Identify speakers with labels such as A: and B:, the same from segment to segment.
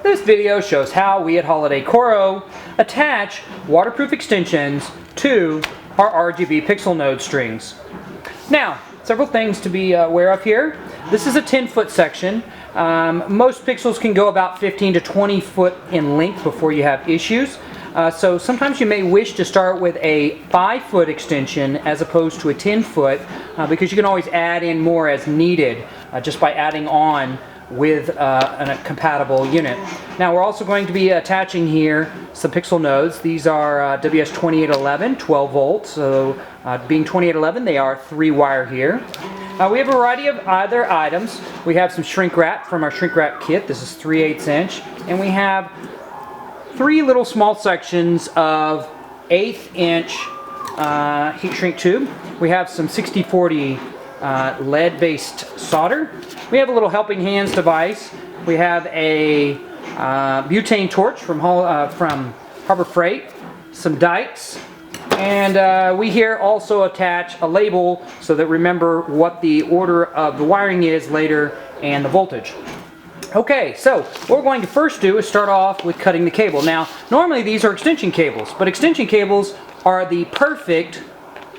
A: This video shows how we at Holiday Coro attach waterproof extensions to our RGB pixel node strings. Now, several things to be aware of here. This is a 10-foot section. Most pixels can go about 15 to 20 foot in length before you have issues. So sometimes you may wish to start with a 5-foot extension as opposed to a 10-foot because you can always add in more as needed just by adding on with a compatible unit. Now we're also going to be attaching here some pixel nodes. These are WS2811 12 volts, so being 2811 they are 3-wire here. We have a variety of other items. We have some shrink wrap from our shrink wrap kit. This is 3/8 inch, and we have 3 little small sections of 1/8 inch heat shrink tube. We have some 6040 lead-based solder. We have a little helping hands device. We have a butane torch from Harbor Freight, some dikes, and we here also attach a label so that remember what the order of the wiring is later and the voltage. Okay, so what we're going to first do is start off with cutting the cable. Now, normally these are extension cables, but extension cables are the perfect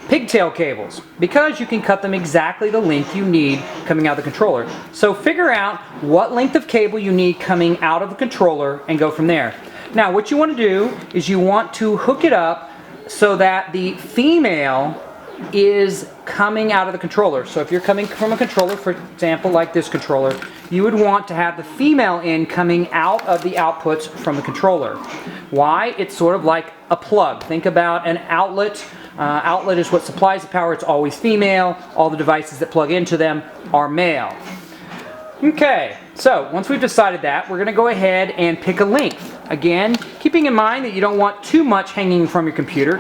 A: pigtail cables because you can cut them exactly the length you need coming out of the controller. So figure out what length of cable you need coming out of the controller and go from there. Now what you want to do is you want to hook it up so that the female is coming out of the controller. So if you're coming from a controller, for example like this controller, you would want to have the female end coming out of the outputs from the controller. Why? It's sort of like a plug. Think about an outlet. Outlet is what supplies the power. It's always female. All the devices that plug into them are male. Okay, so once we've decided that, we're going to go ahead and pick a length. Again, keeping in mind that you don't want too much hanging from your computer,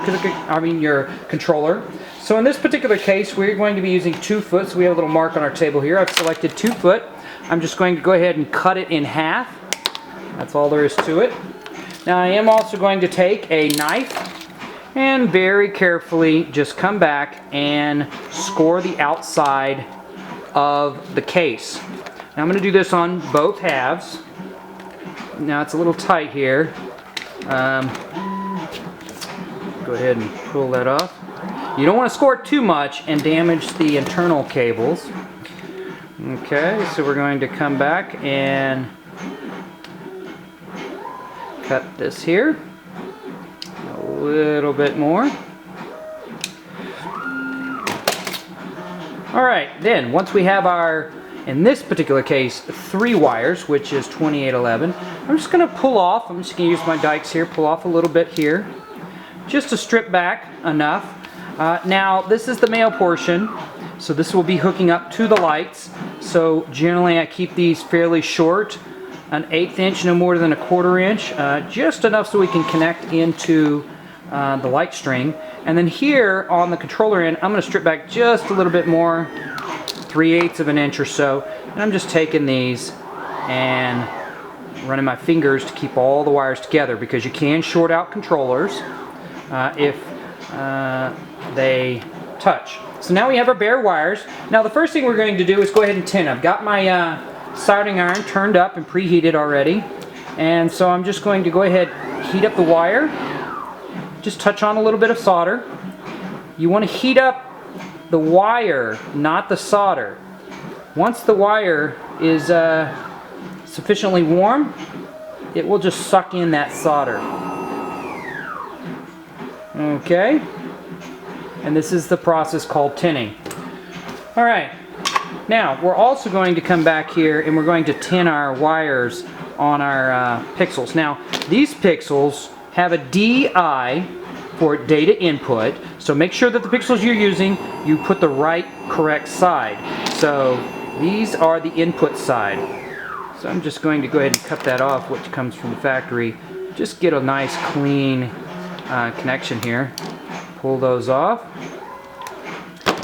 A: your controller. So in this particular case, we're going to be using 2 foot. So we have a little mark on our table here. I've selected 2 foot. I'm just going to go ahead and cut it in half. That's all there is to it. Now I am also going to take a knife and very carefully just come back and score the outside of the case. Now I'm going to do this on both halves. Now it's a little tight here. Go ahead and pull that off. You don't want to score it too much and damage the internal cables. Okay, so we're going to come back and cut this here. A little bit more. Alright, then once we have our, in this particular case, 3 wires, which is 2811, I'm just going to pull off, I'm just going to use my dikes here, pull off a little bit here, just to strip back enough. Now this is the male portion, so this will be hooking up to the lights. So generally I keep these fairly short, an 1/8 inch, no more than a 1/4 inch, just enough so we can connect into the light string. And then here on the controller end, I'm going to strip back just a little bit more, 3/8 of an inch or so, and I'm just taking these and running my fingers to keep all the wires together because you can short out controllers if they touch. So now we have our bare wires. Now the first thing we're going to do is go ahead and tin. I've got my soldering iron turned up and preheated already, and so I'm just going to go ahead and heat up the wire. Just touch on a little bit of solder. You want to heat up the wire, not the solder. Once the wire is sufficiently warm, it will just suck in that solder. Okay, and this is the process called tinning. Alright, now we're also going to come back here and we're going to tin our wires on our pixels. Now these pixels have a DI for data input, so make sure that the pixels you're using, you put the right correct side. So these are the input side. So I'm just going to go ahead and cut that off, which comes from the factory. Just get a nice clean connection here. Pull those off.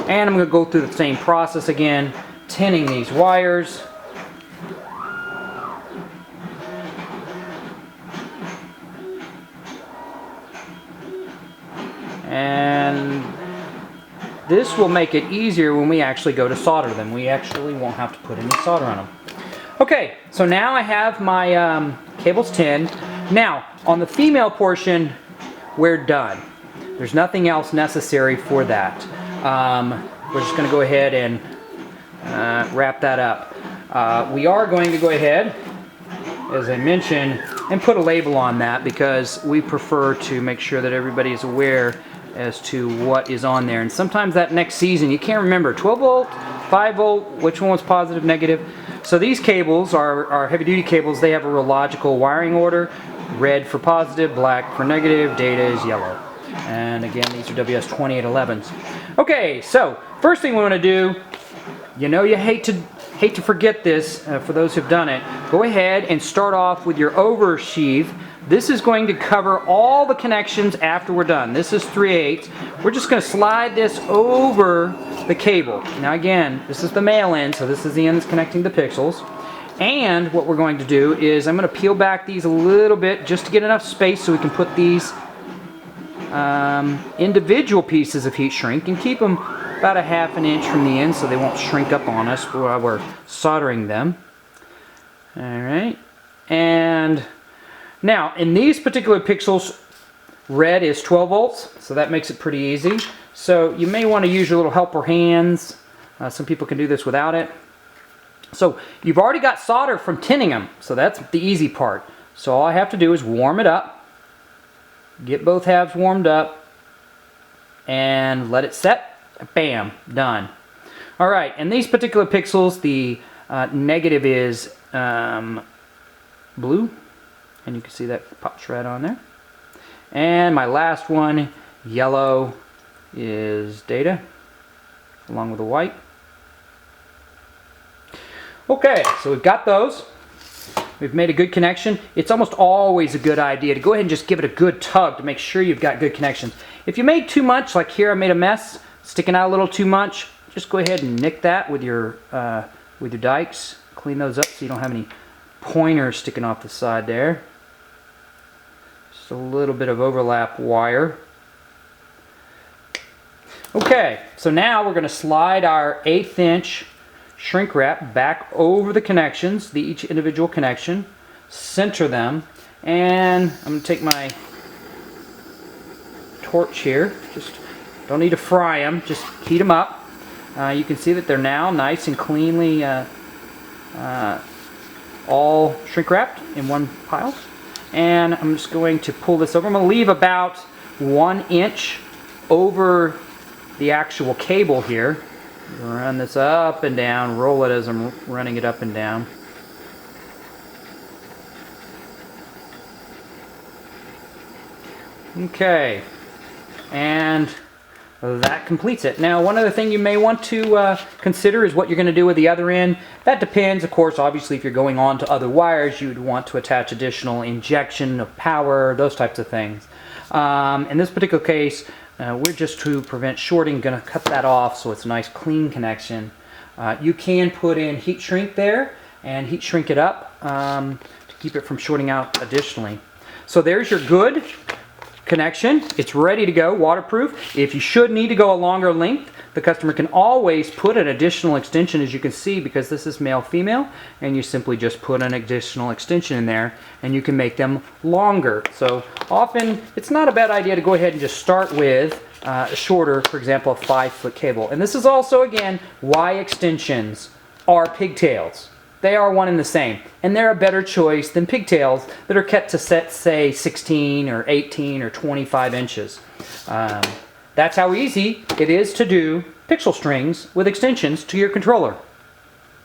A: And I'm going to go through the same process again, tinning these wires. And this will make it easier when we actually go to solder them. We actually won't have to put any solder on them. Okay, so now I have my cable's 10. Now, on the female portion, we're done. There's nothing else necessary for that. We're just going to go ahead and wrap that up. We are going to go ahead, as I mentioned, and put a label on that because we prefer to make sure that everybody is aware as to what is on there. And sometimes that next season, you can't remember 12 volt, 5 volt, which one was positive, negative. So these cables are heavy duty cables. They have a real logical wiring order. Red for positive, black for negative, data is yellow. And again, these are WS2811s. Okay, so first thing we want to do, you know you hate to forget this for those who've done it. Go ahead and start off with your over sheath. This is going to cover all the connections after we're done. This is 3/8. We're just going to slide this over the cable. Now again, this is the male end, so this is the end that's connecting the pixels. And what we're going to do is I'm going to peel back these a little bit just to get enough space so we can put these individual pieces of heat shrink and keep them about 1/2 inch from the end so they won't shrink up on us while we're soldering them. Alright, and now in these particular pixels, red is 12 volts, so that makes it pretty easy. So you may want to use your little helper hands. Some people can do this without it. So you've already got solder from tinning them, so that's the easy part. So all I have to do is warm it up, get both halves warmed up, and let it set. Bam, done. Alright, and these particular pixels, the negative is blue, and you can see that pop shred on there. And my last one, yellow, is data, along with the white. Okay, so we've got those. We've made a good connection. It's almost always a good idea to go ahead and just give it a good tug to make sure you've got good connections. If you made too much, like here I made a mess, sticking out a little too much, just go ahead and nick that with your dikes. Clean those up so you don't have any pointers sticking off the side there. Just a little bit of overlap wire. Okay, so now we're going to slide our 1/8 inch shrink wrap back over the connections, each individual connection, center them, and I'm going to take my torch here. Just don't need to fry them, just heat them up. You can see that they're now nice and cleanly all shrink wrapped in one pile. And I'm just going to pull this over. I'm going to leave about 1 inch over the actual cable here. Run this up and down, roll it as I'm running it up and down. Okay, and that completes it. Now, one other thing you may want to consider is what you're going to do with the other end. That depends, of course. Obviously, if you're going on to other wires, you'd want to attach additional injection of power, those types of things. In this particular case, we're just to prevent shorting going to cut that off so it's a nice clean connection. You can put in heat shrink there and heat shrink it up to keep it from shorting out additionally. So there's your good connection. It's ready to go, waterproof. If you should need to go a longer length, the customer can always put an additional extension, as you can see, because this is male-female, and you simply just put an additional extension in there and you can make them longer. So often it's not a bad idea to go ahead and just start with shorter, for example, a 5-foot cable. And this is also, again, why extensions are pigtails. They are one and the same, and they're a better choice than pigtails that are kept to set, say, 16 or 18 or 25 inches. That's how easy it is to do pixel strings with extensions to your controller.